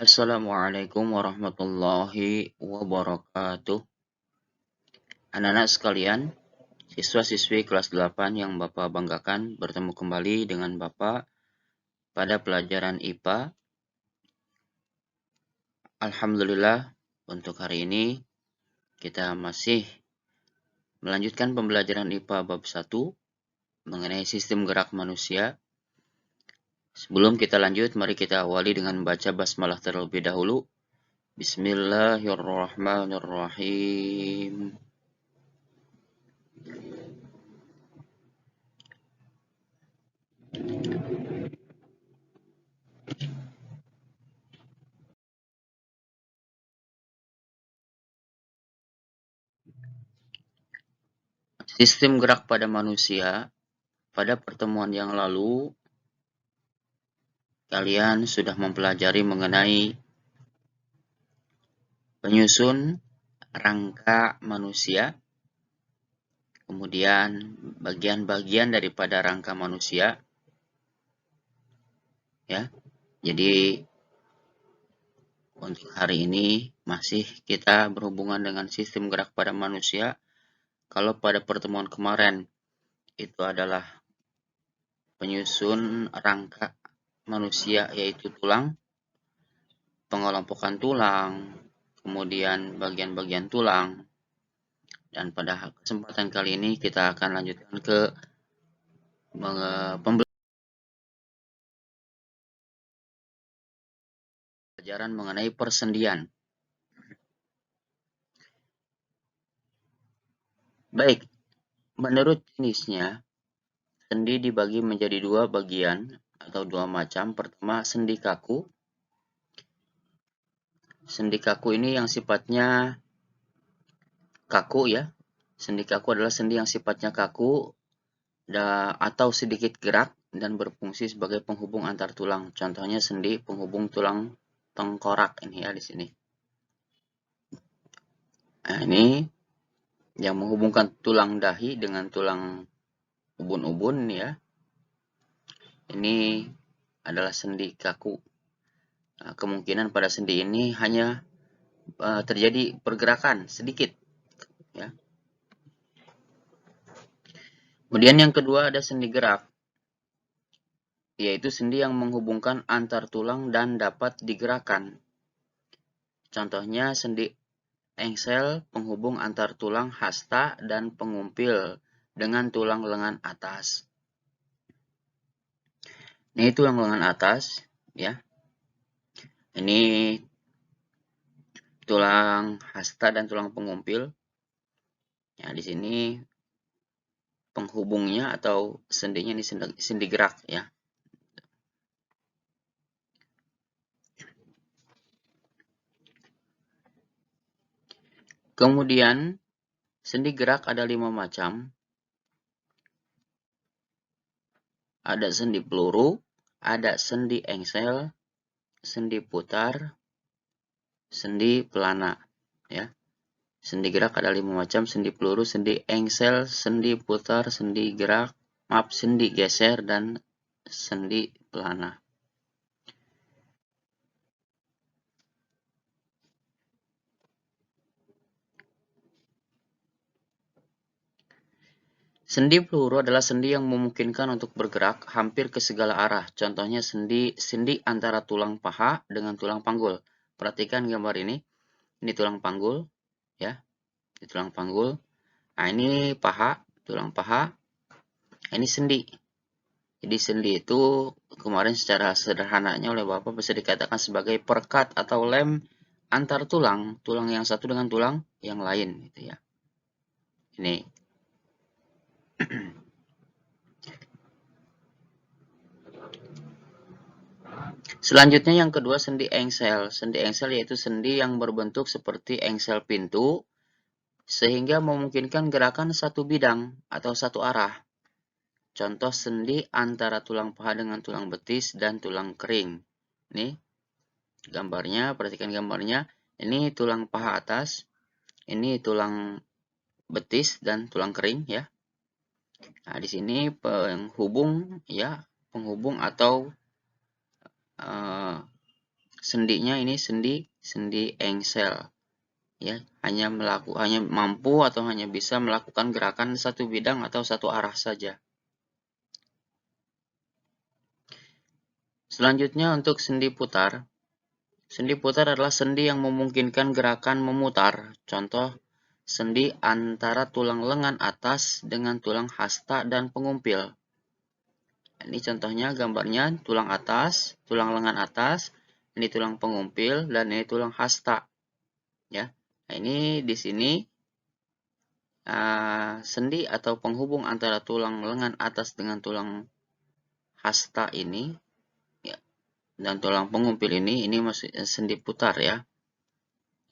Assalamualaikum warahmatullahi wabarakatuh. Anak-anak sekalian, siswa-siswi kelas 8 yang Bapak banggakan bertemu kembali dengan Bapak pada pelajaran IPA. Alhamdulillah, untuk hari ini kita masih melanjutkan pembelajaran IPA bab 1 mengenai sistem gerak manusia. Sebelum kita lanjut, mari kita awali dengan membaca basmalah terlebih dahulu. Bismillahirrahmanirrahim. Sistem gerak pada manusia. Pada pertemuan yang lalu, kalian sudah mempelajari mengenai penyusun rangka manusia, kemudian bagian-bagian daripada rangka manusia. Ya, jadi untuk hari ini masih kita berhubungan dengan sistem gerak pada manusia. Kalau pada pertemuan kemarin itu adalah penyusun rangka manusia, yaitu tulang, pengelompokan tulang, kemudian bagian-bagian tulang. Dan pada kesempatan kali ini kita akan lanjutkan ke pembelajaran mengenai persendian. Baik, menurut jenisnya, sendi dibagi menjadi dua bagian atau dua macam. Pertama, sendi kaku. Sendi kaku ini yang sifatnya kaku ya. Sendi kaku adalah sendi yang sifatnya kaku atau sedikit gerak dan berfungsi sebagai penghubung antar tulang. Contohnya sendi penghubung tulang tengkorak ini ya di sini. Nah, ini yang menghubungkan tulang dahi dengan tulang ubun-ubun ya. Ini adalah sendi kaku. Nah, kemungkinan pada sendi ini hanya terjadi pergerakan sedikit ya. Kemudian yang kedua ada sendi gerak, yaitu sendi yang menghubungkan antar tulang dan dapat digerakkan. Contohnya sendi engsel penghubung antar tulang hasta dan pengumpil dengan tulang lengan atas. Ini tulang lengan atas ya. Ini tulang hasta dan tulang pengumpil. Ya, di sini penghubungnya atau sendinya ini sendi gerak ya. Kemudian sendi gerak ada 5 macam. Ada sendi peluru, ada sendi engsel, sendi putar, sendi pelana ya. Sendi gerak ada 5 macam, sendi peluru, sendi engsel, sendi putar, sendi gerak, sendi geser dan sendi pelana. Sendi peluru adalah sendi yang memungkinkan untuk bergerak hampir ke segala arah. Contohnya sendi antara tulang paha dengan tulang panggul. Perhatikan gambar ini. Ini tulang panggul ya. Ini tulang panggul. Nah, ini paha, tulang paha. Ini sendi. Jadi sendi itu kemarin secara sederhananya oleh Bapak bisa dikatakan sebagai perekat atau lem antar tulang yang satu dengan tulang yang lain gitu ya. Ini. Selanjutnya yang kedua sendi engsel. Sendi engsel yaitu sendi yang berbentuk seperti engsel pintu sehingga memungkinkan gerakan satu bidang atau satu arah. Contoh sendi antara tulang paha dengan tulang betis dan tulang kering. Ini gambarnya, perhatikan gambarnya. Ini tulang paha atas, ini tulang betis dan tulang kering ya. Nah, di sini penghubung ya, penghubung atau sendinya ini sendi engsel. Ya, hanya mampu atau hanya bisa melakukan gerakan satu bidang atau satu arah saja. Selanjutnya untuk sendi putar. Sendi putar adalah sendi yang memungkinkan gerakan memutar. Contoh, sendi antara tulang lengan atas dengan tulang hasta dan pengumpil. Ini contohnya gambarnya tulang atas, tulang lengan atas, ini tulang pengumpil, dan ini tulang hasta. Ya, nah, ini di sini sendi atau penghubung antara tulang lengan atas dengan tulang hasta ini, ya, dan tulang pengumpil ini masih sendi putar ya,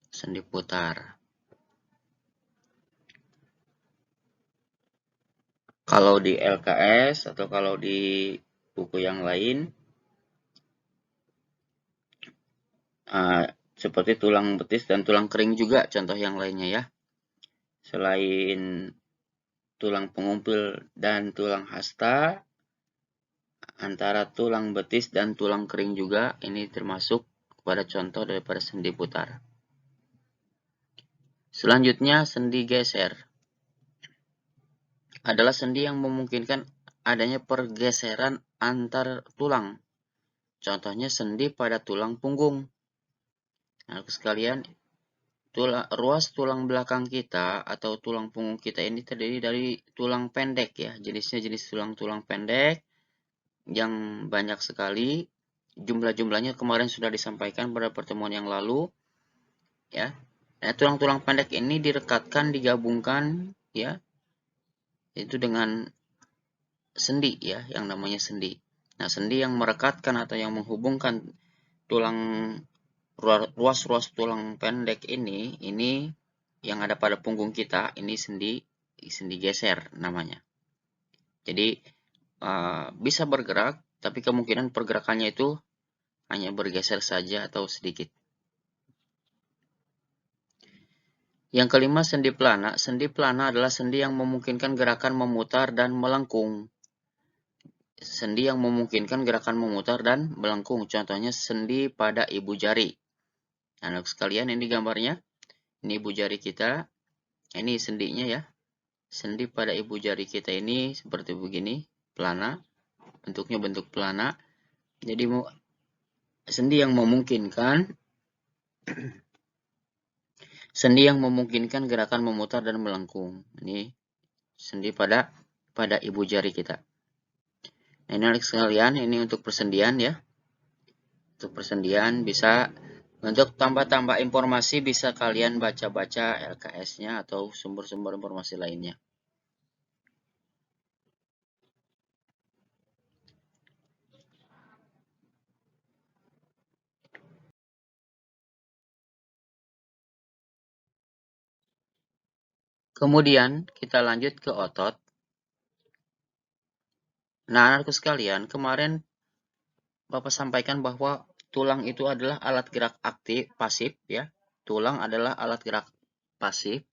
sendi putar. Kalau di LKS atau kalau di buku yang lain, seperti tulang betis dan tulang kering juga contoh yang lainnya ya. Selain tulang pengumpil dan tulang hasta, antara tulang betis dan tulang kering juga ini termasuk pada contoh daripada sendi putar. Selanjutnya sendi geser. Adalah sendi yang memungkinkan adanya pergeseran antar tulang. Contohnya sendi pada tulang punggung. Nah, sekalian, ruas tulang belakang kita atau tulang punggung kita ini terdiri dari tulang pendek ya. Jenisnya jenis tulang-tulang pendek yang banyak sekali. Jumlah-jumlahnya kemarin sudah disampaikan pada pertemuan yang lalu. Ya. Nah, tulang-tulang pendek ini direkatkan, digabungkan ya. Itu dengan sendi ya, yang namanya sendi. Nah, sendi yang merekatkan atau yang menghubungkan tulang ruas-ruas tulang pendek ini yang ada pada punggung kita, ini sendi geser namanya. Jadi bisa bergerak, tapi kemungkinan pergerakannya itu hanya bergeser saja atau sedikit. Yang kelima, sendi pelana. Sendi pelana adalah sendi yang memungkinkan gerakan memutar dan melengkung. Sendi yang memungkinkan gerakan memutar dan melengkung. Contohnya sendi pada ibu jari. Anak sekalian, ini gambarnya. Ini ibu jari kita. Ini sendinya ya. Sendi pada ibu jari kita ini seperti begini. Pelana. Bentuknya bentuk pelana. Jadi sendi yang memungkinkan gerakan memutar dan melengkung. Ini sendi pada ibu jari kita. Nah, ini anak sekalian, ini untuk persendian ya. Untuk persendian bisa, untuk tambah-tambah informasi bisa kalian baca-baca LKS-nya atau sumber-sumber informasi lainnya. Kemudian kita lanjut ke otot. Nah, anakku sekalian, kemarin Bapak sampaikan bahwa tulang itu adalah alat gerak aktif, pasif ya. Tulang adalah alat gerak pasif.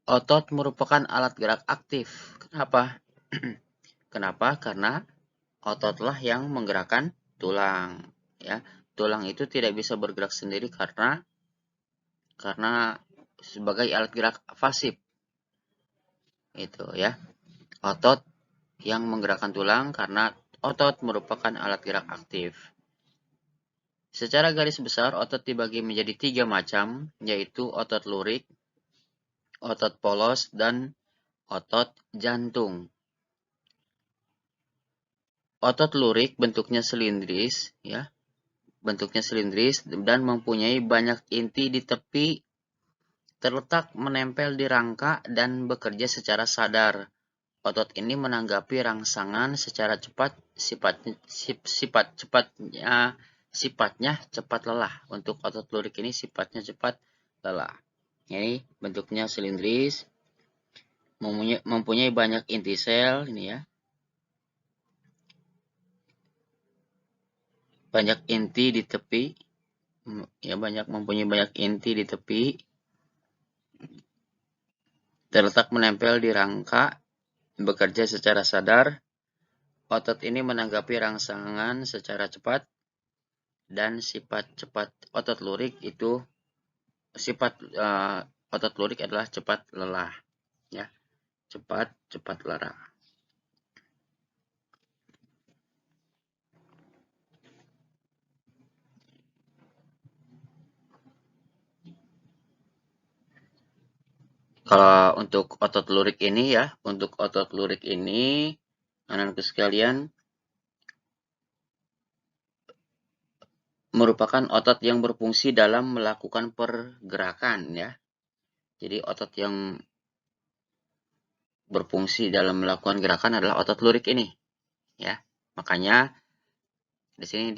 Otot merupakan alat gerak aktif. Kenapa? Kenapa? Karena ototlah yang menggerakkan tulang ya. Tulang itu tidak bisa bergerak sendiri karena sebagai alat gerak pasif. Itu ya. Otot yang menggerakkan tulang karena otot merupakan alat gerak aktif. Secara garis besar, otot dibagi menjadi 3 macam, yaitu otot lurik, otot polos, dan otot jantung. Otot lurik bentuknya silindris, ya, dan mempunyai banyak inti di tepi, terletak menempel di rangka dan bekerja secara sadar. Otot ini menanggapi rangsangan secara cepat, sifatnya cepat lelah. Untuk otot lurik ini sifatnya cepat lelah. Ini bentuknya silindris, mempunyai banyak inti sel, ini ya. Banyak inti di tepi, ya, mempunyai banyak inti di tepi, terletak menempel di rangka, bekerja secara sadar. otot ini menanggapi rangsangan secara cepat, dan sifat cepat otot lurik itu otot lurik adalah cepat lelah, ya, cepat lelah. Kalau untuk otot lurik ini ya, untuk otot lurik ini, anak-anakku sekalian, merupakan otot yang berfungsi dalam melakukan pergerakan ya. Jadi otot yang berfungsi dalam melakukan gerakan adalah otot lurik ini ya. Makanya di sini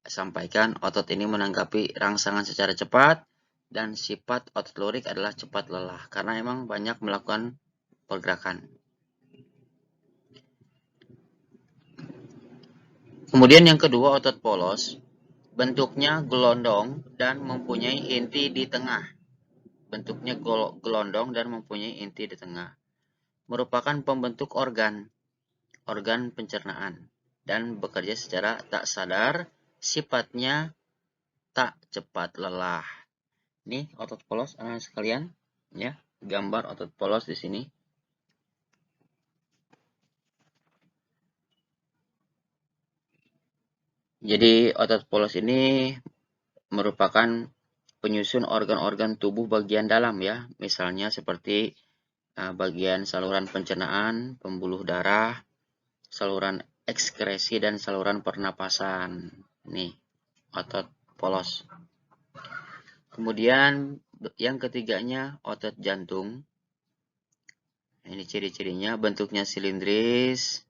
disampaikan otot ini menanggapi rangsangan secara cepat, dan sifat otot lurik adalah cepat lelah karena emang banyak melakukan pergerakan. Kemudian yang kedua, otot polos. Bentuknya gelondong dan mempunyai inti di tengah. Bentuknya gelondong dan mempunyai inti di tengah. Merupakan pembentuk organ pencernaan, dan bekerja secara tak sadar, sifatnya tak cepat lelah. Ini otot polos anak-anak sekalian, ya. Gambar otot polos di sini. Jadi otot polos ini merupakan penyusun organ-organ tubuh bagian dalam ya, misalnya seperti bagian saluran pencernaan, pembuluh darah, saluran ekskresi, dan saluran pernapasan. Nih, otot polos. Kemudian yang ketiganya otot jantung. Ini ciri-cirinya, bentuknya silindris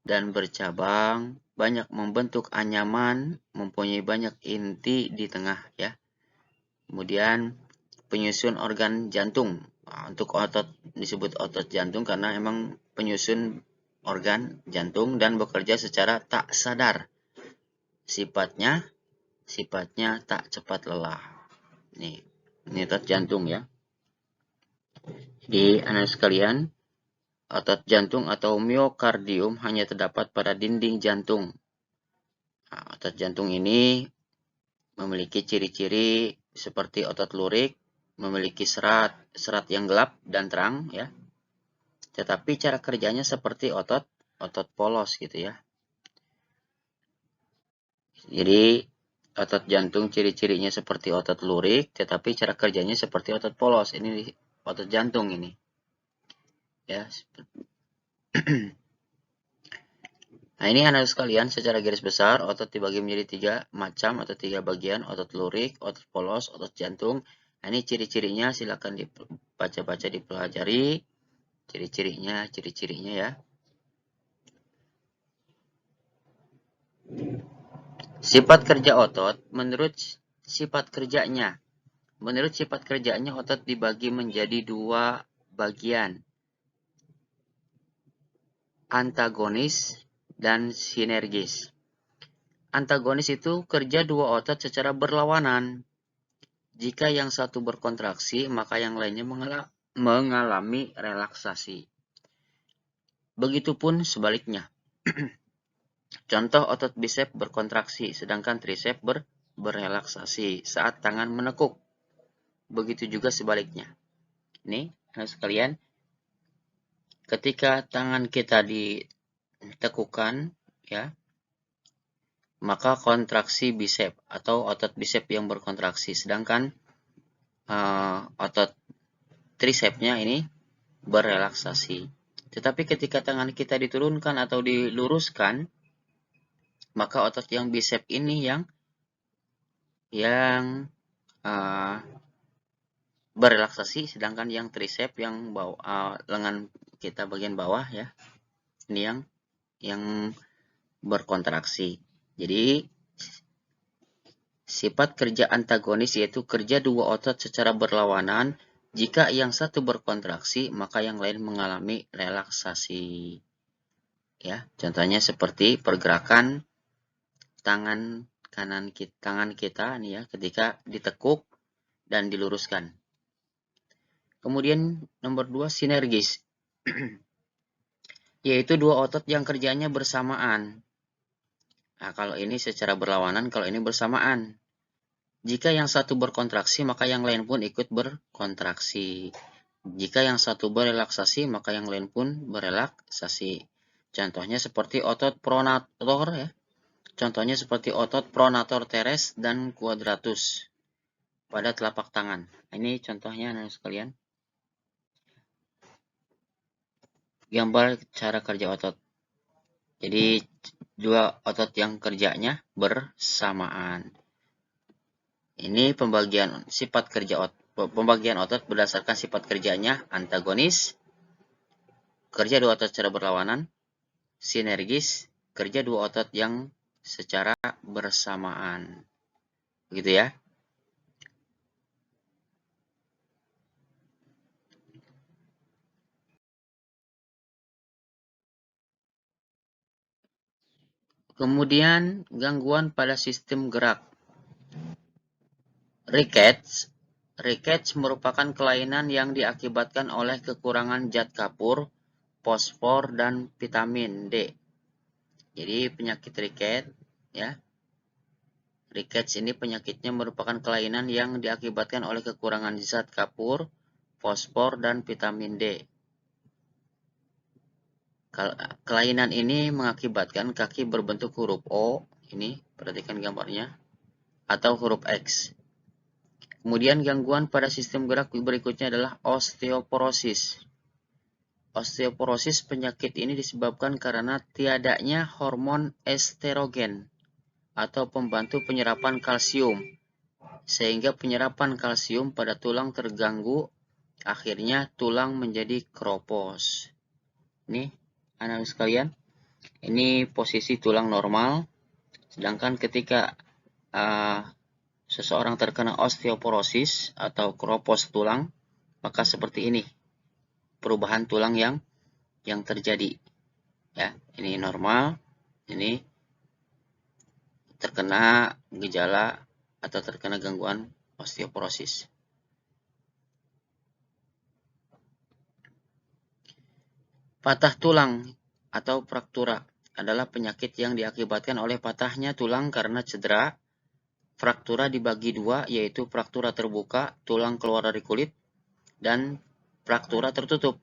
dan bercabang, banyak membentuk anyaman, mempunyai banyak inti di tengah ya. Kemudian penyusun organ jantung. Nah, untuk otot disebut otot jantung karena emang penyusun organ jantung dan bekerja secara tak sadar. Sifatnya tak cepat lelah. Ini otot jantung ya. Jadi anak sekalian, otot jantung atau miokardium hanya terdapat pada dinding jantung. Nah, otot jantung ini memiliki ciri-ciri seperti otot lurik, memiliki serat yang gelap dan terang ya. Tetapi cara kerjanya seperti otot polos gitu ya. Jadi otot jantung ciri-cirinya seperti otot lurik, tetapi cara kerjanya seperti otot polos. Ini otot jantung ini. Ya. Nah, ini anak sekalian, secara garis besar otot dibagi menjadi 3 macam atau 3 bagian: otot lurik, otot polos, otot jantung. Nah, ini ciri-cirinya silakan dibaca-baca, dipelajari ciri-cirinya ya. Sifat kerja otot. Menurut sifat kerjanya otot dibagi menjadi 2 bagian, antagonis dan sinergis. Antagonis itu kerja 2 otot secara berlawanan. Jika yang satu berkontraksi, maka yang lainnya mengalami relaksasi. Begitupun sebaliknya. Contoh, otot bisep berkontraksi, sedangkan trisep berrelaksasi saat tangan menekuk. Begitu juga sebaliknya. Ini, anak sekalian, ketika tangan kita ditekukan, ya, maka kontraksi bisep atau otot bisep yang berkontraksi, sedangkan otot trisepnya ini berrelaksasi. Tetapi ketika tangan kita diturunkan atau diluruskan, maka otot yang bisep ini yang berrelaksasi, sedangkan yang tricep yang lengan kita bagian bawah ya, ini yang berkontraksi. Jadi sifat kerja antagonis yaitu kerja 2 otot secara berlawanan. Jika yang satu berkontraksi, maka yang lain mengalami relaksasi. Ya, contohnya seperti pergerakan tangan kita nih ya, ketika ditekuk dan diluruskan. Kemudian nomor 2, sinergis. yaitu dua otot yang kerjanya bersamaan. Nah, kalau ini secara berlawanan, kalau ini bersamaan. Jika yang satu berkontraksi, maka yang lain pun ikut berkontraksi. Jika yang satu berelaksasi, maka yang lain pun berelaksasi. Contohnya seperti otot pronator ya. Contohnya seperti otot pronator teres dan quadratus pada telapak tangan. Ini contohnya anak sekalian. Gambar cara kerja otot. Jadi dua otot yang kerjanya bersamaan. Ini pembagian sifat kerja otot. Pembagian otot berdasarkan sifat kerjanya antagonis, kerja dua otot secara berlawanan, sinergis, kerja dua otot yang secara bersamaan. Begitu ya. Kemudian gangguan pada sistem gerak. Rickets merupakan kelainan yang diakibatkan oleh kekurangan zat kapur, fosfor, dan vitamin D. Jadi penyakit rickets ya. Rickets ini penyakitnya merupakan kelainan yang diakibatkan oleh kekurangan zat kapur, fosfor, dan vitamin D. Kelainan ini mengakibatkan kaki berbentuk huruf O, ini perhatikan gambarnya, atau huruf X. Kemudian gangguan pada sistem gerak berikutnya adalah osteoporosis. Osteoporosis penyakit ini disebabkan karena tiadanya hormon estrogen atau pembantu penyerapan kalsium, sehingga penyerapan kalsium pada tulang terganggu, akhirnya tulang menjadi keropos. Ini anak sekalian, ini posisi tulang normal, sedangkan ketika seseorang terkena osteoporosis atau keropos tulang, maka seperti ini perubahan tulang yang terjadi. Ya, ini normal, ini terkena gejala atau terkena gangguan osteoporosis. Patah tulang atau fraktura adalah penyakit yang diakibatkan oleh patahnya tulang karena cedera. Fraktura dibagi dua, yaitu fraktura terbuka, tulang keluar dari kulit, dan fraktura tertutup,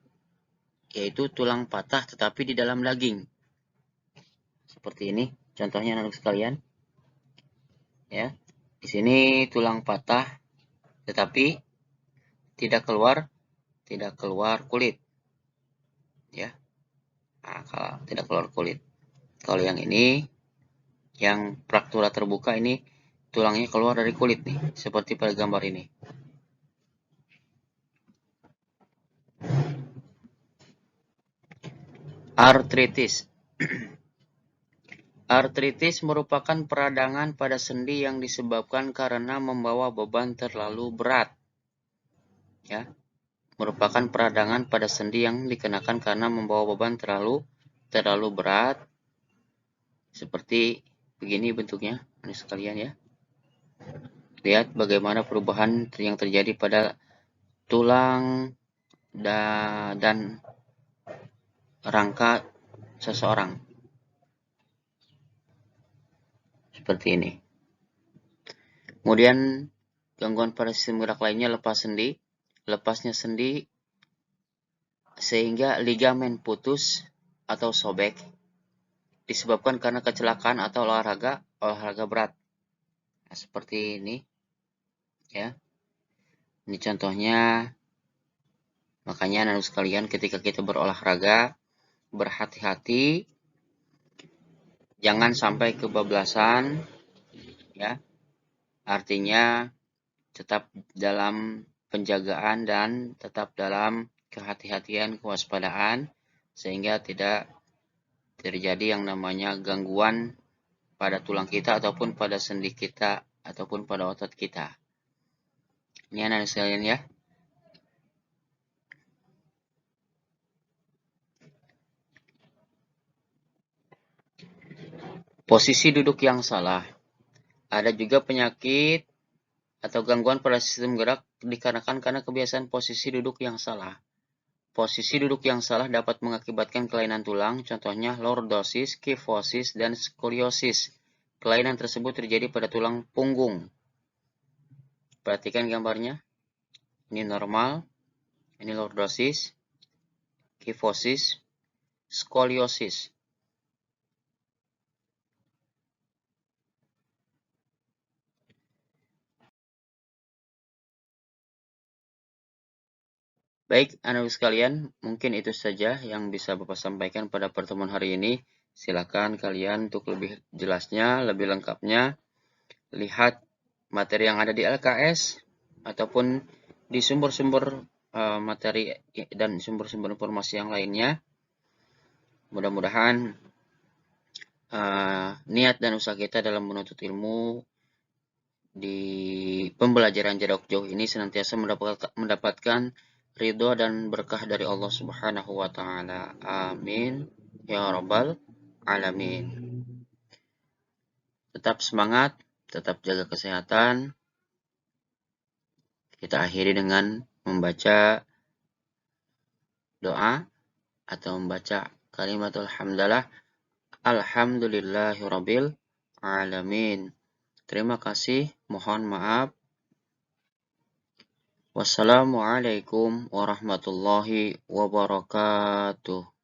yaitu tulang patah tetapi di dalam daging. Seperti ini, contohnya anak sekalian. Ya, di sini tulang patah tetapi tidak keluar kulit. Ya. Nah, kalau tidak keluar kulit. Kalau yang ini, yang fraktura terbuka ini tulangnya keluar dari kulit nih, seperti pada gambar ini. Artritis. Artritis merupakan peradangan pada sendi yang disebabkan karena membawa beban terlalu berat. Ya, merupakan peradangan pada sendi yang dikenakan karena membawa beban terlalu berat. Seperti begini bentuknya, ini sekalian ya. Lihat bagaimana perubahan yang terjadi pada tulang dan rangka seseorang. Seperti ini. Kemudian gangguan pada sistem gerak lainnya lepas sendi. Lepasnya sendi sehingga ligamen putus atau sobek disebabkan karena kecelakaan atau olahraga berat. Nah, seperti ini ya. Ini contohnya. Makanya anak sekalian, ketika kita berolahraga, berhati-hati jangan sampai kebablasan ya. Artinya tetap dalam penjagaan dan tetap dalam kehati-hatian, kewaspadaan, sehingga tidak terjadi yang namanya gangguan pada tulang kita ataupun pada sendi kita ataupun pada otot kita. Ini anak sekalian ya. Posisi duduk yang salah. Ada juga penyakit atau gangguan pada sistem gerak dikarenakan karena kebiasaan posisi duduk yang salah. Posisi duduk yang salah dapat mengakibatkan kelainan tulang, contohnya lordosis, kifosis, dan skoliosis. Kelainan tersebut terjadi pada tulang punggung. Perhatikan gambarnya. Ini normal, ini lordosis, kifosis, skoliosis. Baik, anak sekalian, mungkin itu saja yang bisa Bapak sampaikan pada pertemuan hari ini. Silakan kalian untuk lebih jelasnya, lebih lengkapnya, lihat materi yang ada di LKS ataupun di sumber-sumber materi dan sumber-sumber informasi yang lainnya. Mudah-mudahan niat dan usaha kita dalam menuntut ilmu di pembelajaran jarak jauh ini senantiasa mendapatkan ridho dan berkah dari Allah Subhanahu wa taala. Amin ya rabbal alamin. Tetap semangat, tetap jaga kesehatan. Kita akhiri dengan membaca doa atau membaca kalimatul hamdalah. Alhamdulillahirabbil alamin. Terima kasih, mohon maaf. Wassalamualaikum warahmatullahi wabarakatuh.